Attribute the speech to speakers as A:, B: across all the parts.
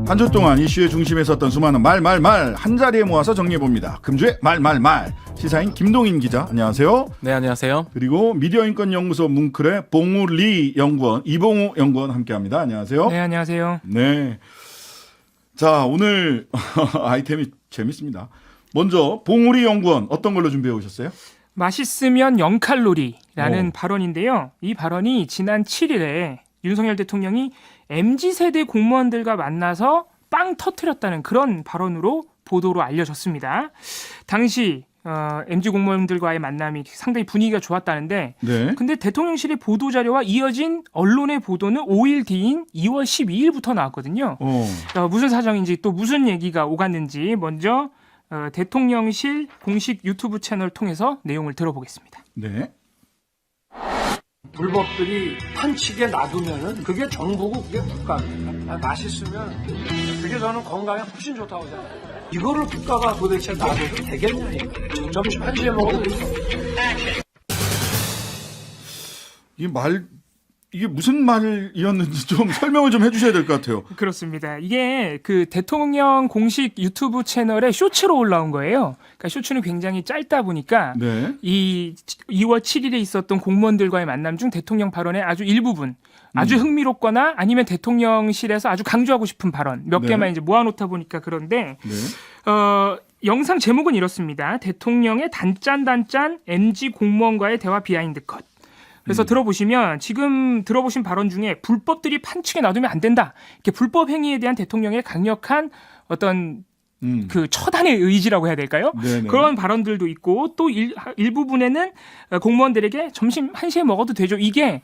A: 한 주 동안 이슈의 중심에 섰던 수많은 말 한자리에 모아서 정리해봅니다. 금주의 말 시사인 김동인 기자 안녕하세요.
B: 네, 안녕하세요.
A: 그리고 미디어인권연구소 뭉클의 봉우리 연구원 이봉우 연구원 함께합니다. 안녕하세요.
C: 네, 안녕하세요.
A: 네. 자, 오늘 아이템이 재밌습니다. 먼저 봉우리 연구원 어떤 걸로 준비해 오셨어요?
C: 맛있으면 0칼로리라는 발언인데요. 이 발언이 지난 7일에 윤석열 대통령이 MZ세대 공무원들과 만나서 빵 터뜨렸다는 그런 발언으로 보도로 알려졌습니다. 당시 MZ 공무원들과의 만남이 상당히 분위기가 좋았다는데
A: 네.
C: 근데 대통령실의 보도자료와 이어진 언론의 보도는 5일 뒤인 2월 12일부터 나왔거든요. 무슨 사정인지 또 무슨 얘기가 오갔는지 먼저 대통령실 공식 유튜브 채널 통해서 내용을 들어보겠습니다.
A: 네.
D: 불법들이 판치게 놔두면은 그게 정부고 그게 국가입니다. 맛있으면 그게 저는 건강에 훨씬 좋다고 생각해요. 이거를 국가가 도대체 놔둬도 되겠냐 이거. 점심 1시에 먹어도
A: 이게 무슨 말이었는지 좀 설명을 좀 해주셔야 될 것 같아요.
C: 그렇습니다. 이게 그 대통령 공식 유튜브 채널에 쇼츠로 올라온 거예요. 그러니까 쇼츠는 굉장히 짧다 보니까
A: 네.
C: 이 2월 7일에 있었던 공무원들과의 만남 중 대통령 발언의 아주 일부분, 아주 흥미롭거나 아니면 대통령실에서 아주 강조하고 싶은 발언 몇
A: 네.
C: 개만 이제 모아놓다 보니까 그런데
A: 네.
C: 영상 제목은 이렇습니다. 대통령의 단짠 MZ 공무원과의 대화 비하인드 컷. 그래서 들어보시면 지금 들어보신 발언 중에 불법들이 판치게 놔두면 안 된다. 이렇게 불법 행위에 대한 대통령의 강력한 어떤 그 처단의 의지라고 해야 될까요?
A: 네네.
C: 그런 발언들도 있고 또 일부분에는 공무원들에게 점심 1시에 먹어도 되죠. 이게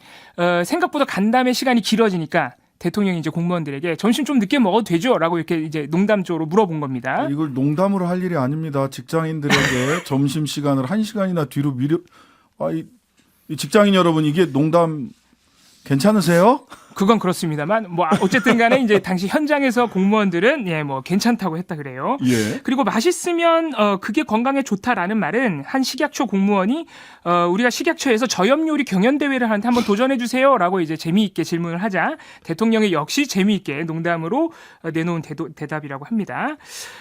C: 생각보다 간담회 시간이 길어지니까 대통령이 이제 공무원들에게 점심 좀 늦게 먹어도 되죠?라고 이렇게 이제 농담적으로 물어본 겁니다.
A: 이걸 농담으로 할 일이 아닙니다. 직장인들에게 점심 시간을 1시간이나 뒤로 이 직장인 여러분 이게 농담 괜찮으세요?
C: 그건 그렇습니다만 뭐 어쨌든 간에 이제 당시 현장에서 공무원들은 뭐 괜찮다고 했다 그래요.
A: 예.
C: 그리고 맛있으면 그게 건강에 좋다라는 말은 한 식약처 공무원이 우리가 식약처에서 저염 요리 경연 대회를 하는데 한번 도전해 주세요라고 이제 재미있게 질문을 하자 대통령이 역시 재미있게 농담으로 내놓은 대답이라고 합니다.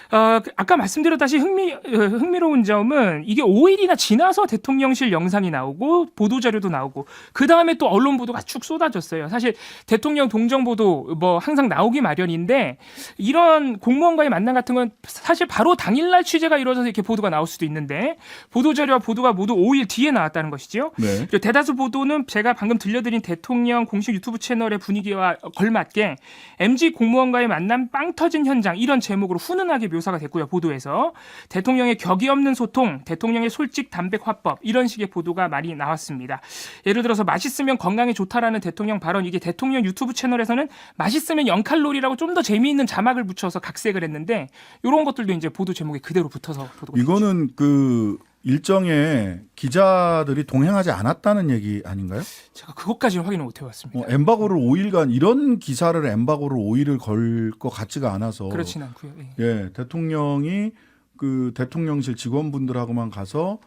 C: 아까 말씀드렸다시 흥미로운 점은 이게 5일이나 지나서 대통령실 영상이 나오고 보도 자료도 나오고 그 다음에 또 언론 보도가 쭉 쏟아졌어요. 사실 대통령 동정 보도 뭐 항상 나오기 마련인데 이런 공무원과의 만남 같은 건 사실 바로 당일날 취재가 이루어져서 이렇게 보도가 나올 수도 있는데 보도 자료와 보도가 모두 5일 뒤에 나왔다는 것이죠.
A: 네.
C: 그리고 대다수 보도는 제가 방금 들려드린 대통령 공식 유튜브 채널의 분위기와 걸맞게 MZ 공무원과의 만남 빵 터진 현장 이런 제목으로 훈훈하게 묘사가 됐고요. 보도에서 대통령의 격이 없는 소통, 대통령의 솔직 담백 화법 이런 식의 보도가 많이 나왔습니다. 예를 들어서 맛있으면 건강에 좋다라는 대통령 발언 이게 대통령 유튜브 채널에서는 맛있으면 0칼로리라고 좀 더 재미있는 자막을 붙여서 각색을 했는데 이런 것들도 이제 보도 제목에 그대로 붙어서 보도가
A: 이거는 그 일정에 기자들이 동행하지 않았다는 얘기 아닌가요?
C: 제가 그것까지는 확인을 못 해봤습니다.
A: 엠바고를 5일간 이런 기사를 엠바고를 5일을 걸 것 같지가 않아서
C: 그렇진 않고요.
A: 예, 대통령이 그 대통령실 직원분들하고만 가서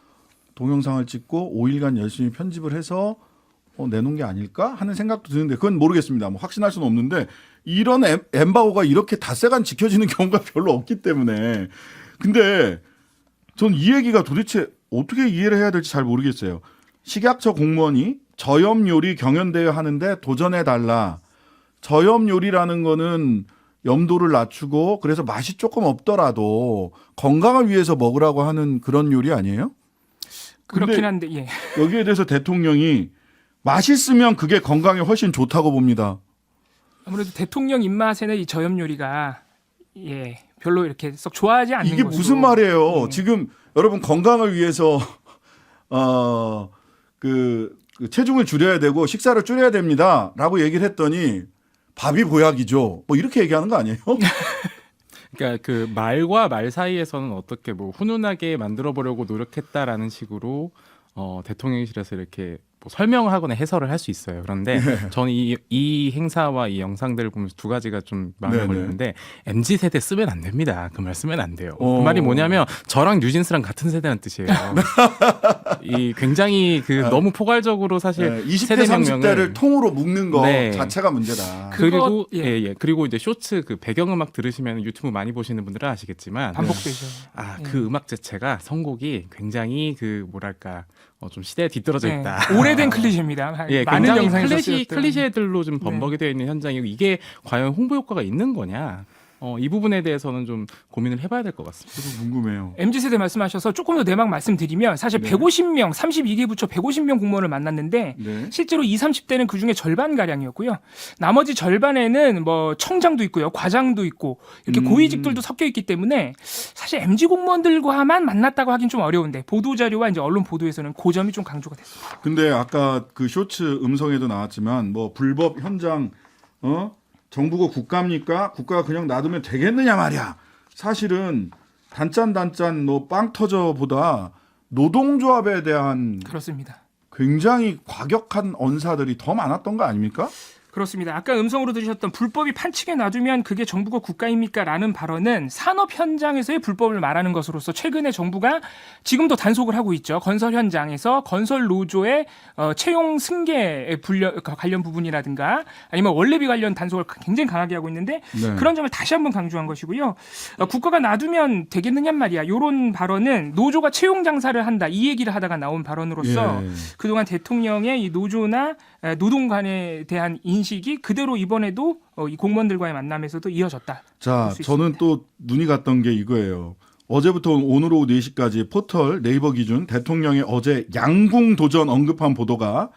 A: 동영상을 찍고 5일간 열심히 편집을 해서 내놓은 게 아닐까 하는 생각도 드는데 그건 모르겠습니다. 뭐 확신할 수는 없는데 이런 엠바고가 이렇게 닷새간 지켜지는 경우가 별로 없기 때문에 근데 전 이 얘기가 도대체 어떻게 이해를 해야 될지 잘 모르겠어요. 식약처 공무원이 저염 요리 경연대회 하는데 도전해달라. 저염 요리라는 거는 염도를 낮추고 그래서 맛이 조금 없더라도 건강을 위해서 먹으라고 하는 그런 요리 아니에요?
C: 그렇긴 한데 예.
A: 여기에 대해서 대통령이 맛있으면 그게 건강에 훨씬 좋다고 봅니다.
C: 아무래도 대통령 입맛에는 이 저염 요리가 별로 이렇게 썩 좋아하지 않는
A: 이게
C: 것으로.
A: 무슨 말이에요? 지금 여러분 건강을 위해서 그 체중을 줄여야 되고 식사를 줄여야 됩니다라고 얘기를 했더니 밥이 보약이죠. 뭐 이렇게 얘기하는 거 아니에요?
B: 그러니까 그 말과 말 사이에서는 어떻게 뭐 훈훈하게 만들어 보려고 노력했다라는 식으로 대통령실에서 이렇게 뭐 설명하거나 해설을 할 수 있어요. 그런데 저는 이 행사와 이 영상들을 보면서 두 가지가 좀 마음에
A: 네네.
B: 걸리는데 MZ 세대 쓰면 안 됩니다. 그 말 쓰면 안 돼요.
A: 오.
B: 그 말이 뭐냐면 저랑 뉴진스랑 같은 세대라는 뜻이에요. 이 굉장히 너무 포괄적으로 사실
A: 네, 20대
B: 세대
A: 30대를
B: 명령을
A: 통으로 묶는 거
B: 네.
A: 자체가 문제다.
B: 그리고
C: 그거-
B: 예. 그리고 이제 쇼츠 그 배경음악 들으시면 유튜브 많이 보시는 분들은 아시겠지만
C: 반복되죠.
B: 그 음악 자체가 선곡이 굉장히 뭐랄까 좀 시대에 뒤떨어져
C: 네.
B: 있다.
C: 오래된 클리셰입니다.
B: 예,
C: 많은
B: 굉장히
C: 영상에서 쓰였던.
B: 클리셰들로 좀 번복이 되어 있는 현장이고 이게 과연 홍보 효과가 있는 거냐? 이 부분에 대해서는 좀 고민을 해봐야 될 것 같습니다.
A: 저도 궁금해요.
C: MZ세대 말씀하셔서 조금 더 내막 말씀드리면 사실
A: 네.
C: 150명, 32개 부처 150명 공무원을 만났는데
A: 네.
C: 실제로 20, 30대는 그중에 절반가량이었고요. 나머지 절반에는 뭐 청장도 있고요. 과장도 있고 이렇게 고위직들도 섞여 있기 때문에 사실 MZ 공무원들과만 만났다고 하긴 좀 어려운데 보도자료와 이제 언론 보도에서는 그 점이 좀 강조가 됐습니다.
A: 근데 아까 그 쇼츠 음성에도 나왔지만 뭐 불법 현장 정부가 국가입니까? 국가가 그냥 놔두면 되겠느냐 말이야. 사실은 단짠 뭐 빵 터져보다 노동조합에 대한
C: 그렇습니다.
A: 굉장히 과격한 언사들이 더 많았던 거 아닙니까?
C: 그렇습니다. 아까 음성으로 들으셨던 불법이 판치게 놔두면 그게 정부가 국가입니까? 라는 발언은 산업 현장에서의 불법을 말하는 것으로서 최근에 정부가 지금도 단속을 하고 있죠. 건설 현장에서 건설 노조의 채용 승계 관련 부분이라든가 아니면 원래비 관련 단속을 굉장히 강하게 하고 있는데
A: 네.
C: 그런 점을 다시 한번 강조한 것이고요. 국가가 놔두면 되겠느냐 말이야. 이런 발언은 노조가 채용 장사를 한다. 이 얘기를 하다가 나온 발언으로서
A: 예.
C: 그동안 대통령의 이 노조나 노동 간에 대한 인식이 그대로 이번에도 이 공무원들과의 만남에서도 이어졌다.
A: 자,
C: 볼수
A: 저는
C: 있습니다.
A: 또 눈이 갔던 게 이거예요. 어제부터 오늘 오후 4시까지 포털 네이버 기준 대통령의 어제 양궁 도전 언급한 보도가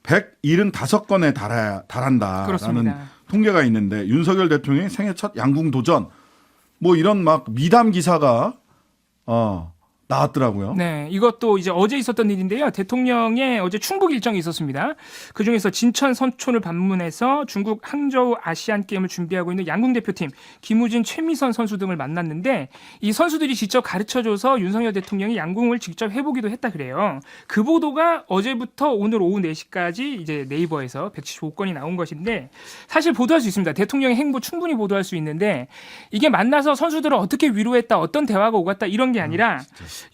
A: 175건에 달한다라는
C: 그렇습니다.
A: 통계가 있는데 윤석열 대통령의 생애 첫 양궁 도전 뭐 이런 막 미담 기사가 나왔더라고요.
C: 네, 이것도 이제 어제 있었던 일인데요. 대통령의 어제 충북 일정이 있었습니다. 그 중에서 진천 선촌을 방문해서 중국 항저우 아시안 게임을 준비하고 있는 양궁 대표팀 김우진, 최미선 선수 등을 만났는데 이 선수들이 직접 가르쳐줘서 윤석열 대통령이 양궁을 직접 해보기도 했다 그래요. 그 보도가 어제부터 오늘 오후 4시까지 이제 네이버에서 175건이 나온 것인데 사실 보도할 수 있습니다. 대통령의 행보 충분히 보도할 수 있는데 이게 만나서 선수들을 어떻게 위로했다, 어떤 대화가 오갔다 이런 게 아니라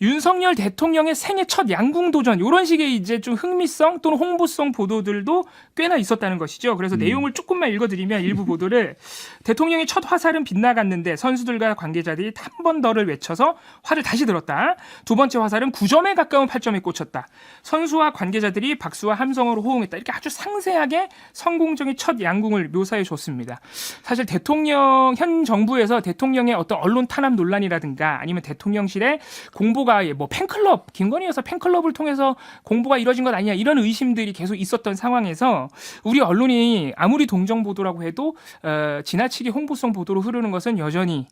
C: 윤석열 대통령의 생애 첫 양궁 도전 이런 식의 이제 좀 흥미성 또는 홍보성 보도들도 꽤나 있었다는 것이죠. 그래서 내용을 조금만 읽어드리면 일부 보도를 대통령의 첫 화살은 빗나갔는데 선수들과 관계자들이 한 번 더를 외쳐서 화를 다시 들었다. 두 번째 화살은 9점에 가까운 8점에 꽂혔다. 선수와 관계자들이 박수와 함성으로 호응했다. 이렇게 아주 상세하게 성공적인 첫 양궁을 묘사해 줬습니다. 사실 현 정부에서 대통령의 어떤 언론 탄압 논란이라든가 아니면 대통령실의 공보가 뭐 팬클럽 김건희 여사 팬클럽을 통해서 공보가 이뤄진 것 아니냐 이런 의심들이 계속 있었던 상황에서 우리 언론이 아무리 동정 보도라고 해도 지나치게 홍보성 보도로 흐르는 것은 여전히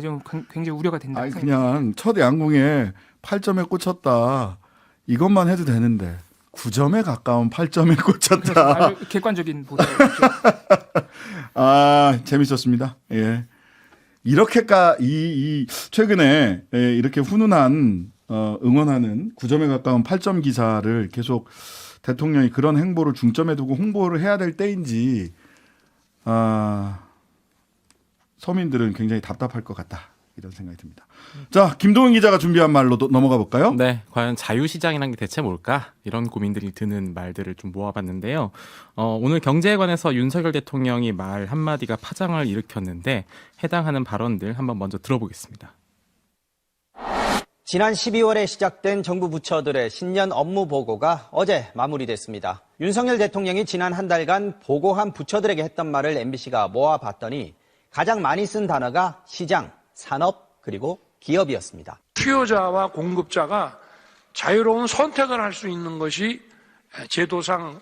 C: 좀 굉장히 우려가 된다.
A: 아니 그냥 첫 양궁에 8점에 꽂혔다. 이것만 해도 되는데 9점에 가까운 8점에 꽂혔다.
C: 아주 객관적인 보도였죠.
A: 재밌었습니다. 예. 이 최근에 이렇게 훈훈한 응원하는 9점에 가까운 8점 기사를 계속 대통령이 그런 행보를 중점에 두고 홍보를 해야 될 때인지 서민들은 굉장히 답답할 것 같다. 이런 생각이 듭니다. 자, 김동훈 기자가 준비한 말로 넘어가 볼까요?
B: 네, 과연 자유시장이란 게 대체 뭘까? 이런 고민들이 드는 말들을 좀 모아봤는데요. 오늘 경제에 관해서 윤석열 대통령이 말 한마디가 파장을 일으켰는데 해당하는 발언들 한번 먼저 들어보겠습니다.
E: 지난 12월에 시작된 정부 부처들의 신년 업무 보고가 어제 마무리됐습니다. 윤석열 대통령이 지난 한 달간 보고한 부처들에게 했던 말을 MBC가 모아봤더니 가장 많이 쓴 단어가 시장, 산업, 그리고 기업이었습니다.
D: 투여자와 공급자가 자유로운 선택을 할 수 있는 것이 제도상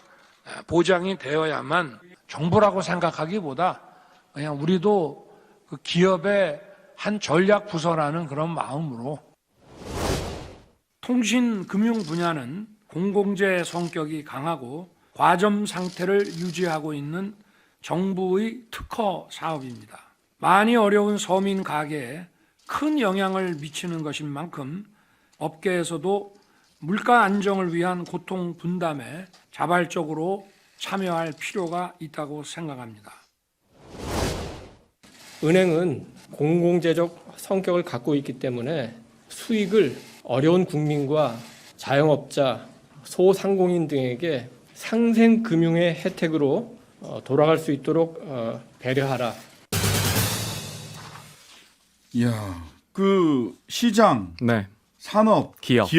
D: 보장이 되어야만 정부라고 생각하기보다 그냥 우리도 그 기업의 한 전략 부서라는 그런 마음으로 통신 금융 분야는 공공재 성격이 강하고 과점 상태를 유지하고 있는 정부의 특허 사업입니다. 많이 어려운 서민 가게에 큰 영향을 미치는 것인 만큼 업계에서도 물가 안정을 위한 고통 분담에 자발적으로 참여할 필요가 있다고 생각합니다.
F: 은행은 공공재적 성격을 갖고 있기 때문에 수익을 어려운 국민과 자영업자, 소상공인 등에게 상생금융의 혜택으로 돌아갈 수 있도록 배려하라.
A: 이야, 그 시장,
B: 네.
A: 산업,
B: 기업.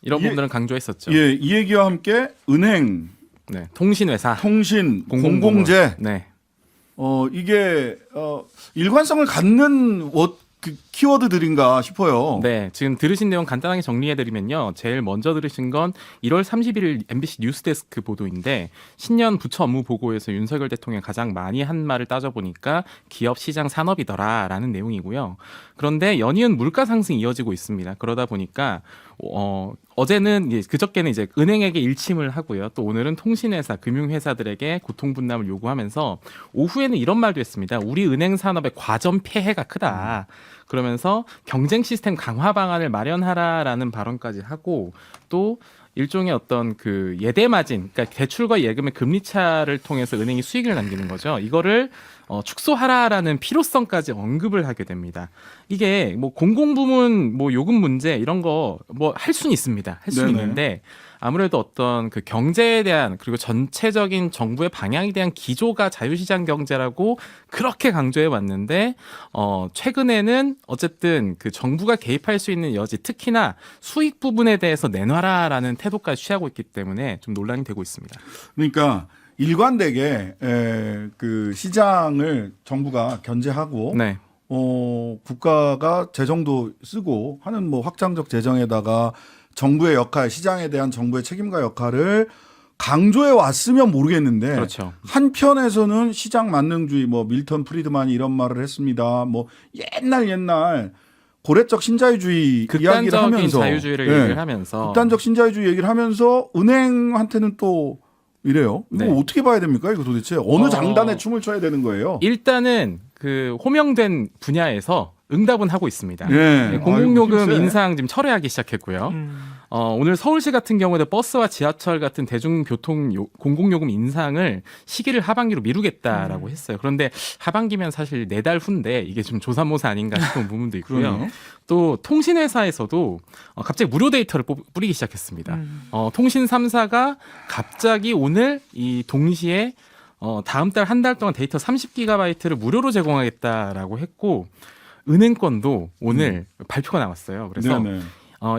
B: 이런
A: 예.
B: 부분들은 강조했었죠.
A: 예, 이 얘기와 함께 은행,
B: 네. 통신회사,
A: 통신,
B: 공공부문.
A: 공공재,
B: 네.
A: 이게 일관성을 갖는 그 키워드들인가 싶어요.
B: 네, 지금 들으신 내용 간단하게 정리해드리면요. 제일 먼저 들으신 건 1월 31일 MBC 뉴스데스크 보도인데 신년 부처 업무 보고에서 윤석열 대통령이 가장 많이 한 말을 따져보니까 기업, 시장, 산업이더라라는 내용이고요. 그런데 연이은 물가 상승이 이어지고 있습니다. 그러다 보니까 어제는 그저께는 이제 은행에게 일침을 하고요. 또 오늘은 통신회사, 금융회사들에게 고통분담을 요구하면서 오후에는 이런 말도 했습니다. 우리 은행 산업의 과점 폐해가 크다. 그러면서 경쟁 시스템 강화 방안을 마련하라라는 발언까지 하고 또 일종의 어떤 그 예대 마진, 그러니까 대출과 예금의 금리 차를 통해서 은행이 수익을 남기는 거죠. 이거를 축소하라라는 필요성까지 언급을 하게 됩니다. 이게 뭐 공공부문 뭐 요금 문제 이런 거 뭐 할 수는 있습니다. 할 수는
A: 네네.
B: 있는데 아무래도 어떤 그 경제에 대한 그리고 전체적인 정부의 방향에 대한 기조가 자유시장 경제라고 그렇게 강조해 왔는데 최근에는 어쨌든 그 정부가 개입할 수 있는 여지 특히나 수익 부분에 대해서 내놔라라는 태도까지 취하고 있기 때문에 좀 논란이 되고 있습니다.
A: 그러니까 일관되게 그 시장을 정부가 견제하고
B: 네.
A: 국가가 재정도 쓰고 하는 뭐 확장적 재정에다가 정부의 역할, 시장에 대한 정부의 책임과 역할을 강조해 왔으면 모르겠는데
B: 그렇죠.
A: 한편에서는 시장 만능주의, 뭐 밀턴 프리드만이 이런 말을 했습니다. 뭐 옛날 고래적 신자유주의 이야기를
B: 극단적인
A: 하면서
B: 자유주의를
A: 예,
B: 얘기를 하면서
A: 극단적 신자유주의 얘기를 하면서 은행한테는 또 이래요. 이거
B: 네.
A: 어떻게 봐야 됩니까? 이거 도대체 어느 장단에 춤을 춰야 되는 거예요?
B: 일단은 그 호명된 분야에서 응답은 하고 있습니다.
A: 예.
B: 네, 공공요금
A: 아이고, 힘세.
B: 인상 지금 철회하기 시작했고요. 오늘 서울시 같은 경우에도 버스와 지하철 같은 대중교통 공공요금 인상을 시기를 하반기로 미루겠다라고 했어요. 그런데 하반기면 사실 4달 후인데 이게 좀 조삼모사 아닌가 싶은 부분도 있고요.
A: 그러네요.
B: 또 통신회사에서도 갑자기 무료 데이터를 뿌리기 시작했습니다. 통신 3사가 갑자기 오늘 이 동시에 다음 달 한 달 동안 데이터 30GB를 무료로 제공하겠다라고 했고 은행권도 오늘 발표가 나왔어요. 그래서
A: 네네.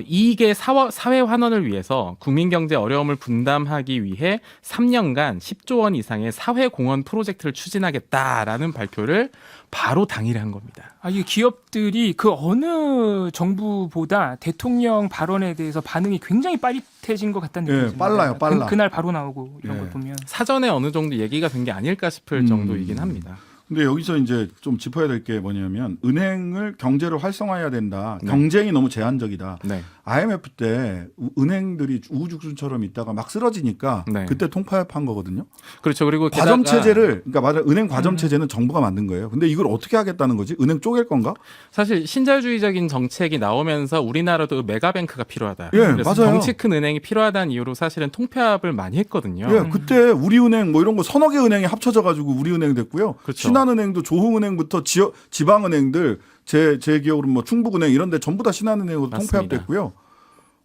B: 이익의 사회 환원을 위해서 국민 경제 어려움을 분담하기 위해 3년간 10조 원 이상의 사회 공헌 프로젝트를 추진하겠다라는 발표를 바로 당일에 한 겁니다.
C: 이 기업들이 그 어느 정부보다 대통령 발언에 대해서 반응이 굉장히 빠릿해진 것 같다는
A: 예,
C: 느낌이 듭니다.
A: 빨라요, 빨라.
C: 그날 바로 나오고 이런
A: 예.
C: 걸 보면.
B: 사전에 어느 정도 얘기가 된 게 아닐까 싶을 정도이긴 합니다.
A: 근데 여기서 이제 좀 짚어야 될 게 뭐냐면 은행을 경제를 활성화해야 된다.
B: 네.
A: 경쟁이 너무 제한적이다.
B: 네.
A: IMF 때 은행들이 우후죽순처럼 있다가 막 쓰러지니까
B: 네.
A: 그때 통파협한 거거든요.
B: 그렇죠. 그리고
A: 과점
B: 게다가
A: 체제를 그러니까 맞아 은행 과점 체제는 정부가 만든 거예요. 근데 이걸 어떻게 하겠다는 거지? 은행 쪼갤 건가?
B: 사실 신자유주의적인 정책이 나오면서 우리나라도 메가뱅크가 필요하다.
A: 예,
B: 그래서
A: 맞아요.
B: 정치 큰 은행이 필요하다는 이유로 사실은 통폐합을 많이 했거든요.
A: 예, 그때 우리은행 뭐 이런 거 서너 개 은행이 합쳐져 가지고 우리은행 됐고요.
B: 그렇죠.
A: 신한은행도 조흥은행부터 지방은행들 제 기억으로 뭐 충북은행 이런 데 전부 다 신한은행으로
B: 맞습니다.
A: 통폐합됐고요.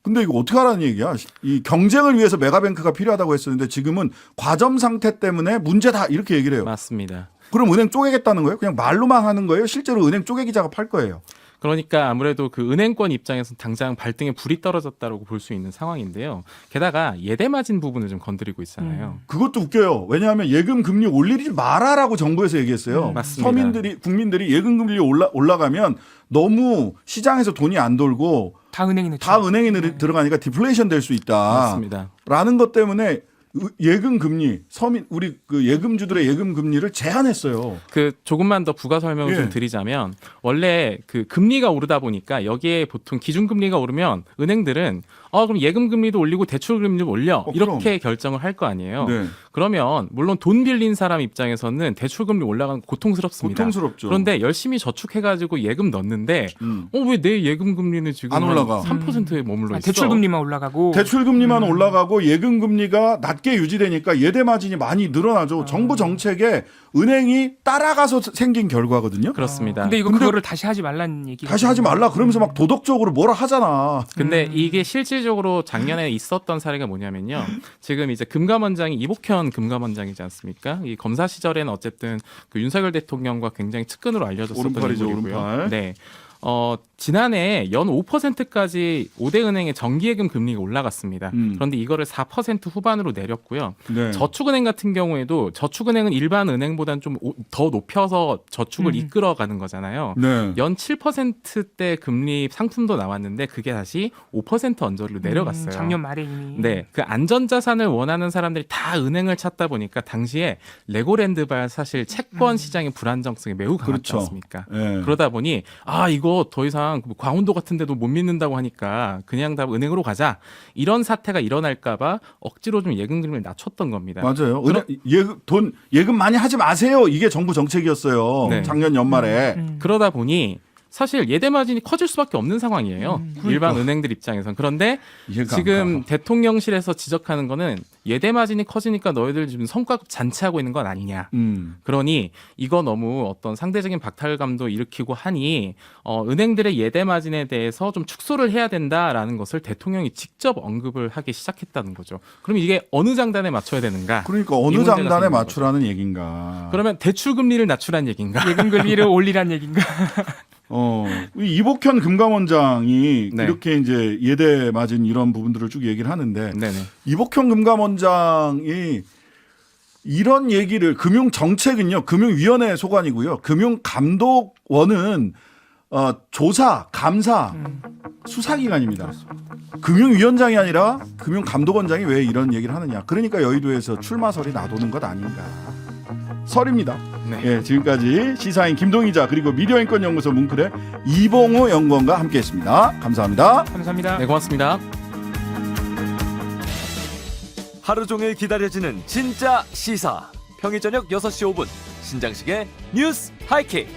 A: 근데 이거 어떻게 하라는 얘기야? 이 경쟁을 위해서 메가뱅크가 필요하다고 했었는데 지금은 과점 상태 때문에 문제다 이렇게 얘기를 해요.
B: 맞습니다.
A: 그럼 은행 쪼개겠다는 거예요? 그냥 말로만 하는 거예요? 실제로 은행 쪼개기 작업할 거예요?
B: 그러니까 아무래도 그 은행권 입장에서 당장 발등에 불이 떨어졌다고 볼 수 있는 상황인데요. 게다가 예대마진 부분을 좀 건드리고 있잖아요.
A: 그것도 웃겨요. 왜냐하면 예금 금리 올리지 마라라고 정부에서 얘기했어요.
B: 맞습니다.
A: 국민들이 예금 금리 올라가면 너무 시장에서 돈이 안 돌고
C: 다 은행이
A: 다 은행에 들어가니까 디플레이션 될 수 있다.
B: 맞습니다.
A: 라는 것 때문에 예금 금리 서민 우리 그 예금주들의 예금 금리를 제한했어요.
B: 그 조금만 더 부가 설명을
A: 예.
B: 좀 드리자면 원래 그 금리가 오르다 보니까 여기에 보통 기준 금리가 오르면 은행들은 그럼 예금 금리도 올리고 대출 금리도 올려 이렇게 결정을 할 거 아니에요.
A: 네.
B: 그러면 물론 돈 빌린 사람 입장에서는 대출 금리 올라가는 거 고통스럽습니다.
A: 고통스럽죠.
B: 그런데 열심히 저축해가지고 예금 넣는데 왜 내 예금 금리는 지금
A: 안 올라가.
B: 3%에 머물러 있어?
C: 대출 금리만 올라가고
A: 대출 금리만 올라가고 예금 금리가 낮게 유지되니까 예대 마진이 많이 늘어나죠. 정부 정책에 은행이 따라가서 생긴 결과거든요.
B: 그렇습니다.
C: 근데 그거를 다시 하지 말라는 얘기.
A: 다시 하지 말라 그러면서 막 도덕적으로 뭐라 하잖아.
B: 근데 이게 실질적으로 작년에 있었던 사례가 뭐냐면요. 지금 이제 금감원장이 이복현 금감원장이지 않습니까? 이 검사 시절에는 어쨌든 그 윤석열 대통령과 굉장히 측근으로 알려졌었던
A: 오른팔이죠,
B: 인물이고요.
A: 오른팔.
B: 네. 지난해 연 5%까지 5대 은행의 정기예금 금리가 올라갔습니다. 그런데 이거를 4% 후반으로 내렸고요.
A: 네.
B: 저축은행 같은 경우에도 저축은행은 일반 은행보다는 좀 더 높여서 저축을 이끌어가는 거잖아요.
A: 네.
B: 연 7%대 금리 상품도 나왔는데 그게 다시 5% 언저리로 내려갔어요.
C: 작년 말에 이미.
B: 네, 그 안전자산을 원하는 사람들이 다 은행을 찾다 보니까 당시에 레고랜드발 사실 채권 시장의 불안정성이 매우 강하지
A: 그렇죠.
B: 않습니까?
A: 네.
B: 그러다 보니 이거 더 이상 광운도 같은 데도 못 믿는다고 하니까 그냥 다 은행으로 가자. 이런 사태가 일어날까봐 억지로 좀 예금 금리를 낮췄던 겁니다.
A: 맞아요. 예금 많이 하지 마세요. 이게 정부 정책이었어요.
B: 네.
A: 작년 연말에.
B: 그러다 보니 사실 예대 마진이 커질 수밖에 없는 상황이에요. 일반 은행들 입장에선. 그런데
A: 이해가 안
B: 지금
A: 가.
B: 대통령실에서 지적하는 거는 예대 마진이 커지니까 너희들 지금 성과 잔치하고 있는 건 아니냐. 그러니 이거 너무 어떤 상대적인 박탈감도 일으키고 하니 은행들의 예대 마진에 대해서 좀 축소를 해야 된다라는 것을 대통령이 직접 언급을 하기 시작했다는 거죠. 그럼 이게 어느 장단에 맞춰야 되는가?
A: 그러니까
B: 이
A: 어느
B: 문제가
A: 장단에
B: 생기는
A: 맞추라는 얘기인가.
B: 그러면 대출 금리를 낮추란 얘기인가?
C: 예금 금리를 올리란 얘기인가?
A: 이 이복현 금감원장이
B: 네.
A: 이렇게 이제 예대 마진 이런 부분들을 쭉 얘기를 하는데
B: 네네.
A: 이복현 금감원장이 이런 얘기를 금융정책은요 금융위원회 소관이고요 금융감독원은 조사 감사 수사기관입니다. 금융위원장이 아니라 금융감독원장이 왜 이런 얘기를 하느냐. 그러니까 여의도에서 출마설이 나도는 것 아닌가. 설입니다.
B: 네.
A: 예, 지금까지 시사인 김동희자 그리고 미디어인권연구소 뭉클의 이봉우 연구원과 함께했습니다. 감사합니다.
C: 감사합니다.
B: 네, 고맙습니다.
G: 하루 종일 기다려지는 진짜 시사. 평일 저녁 6시 5분 신장식의 뉴스 하이킥.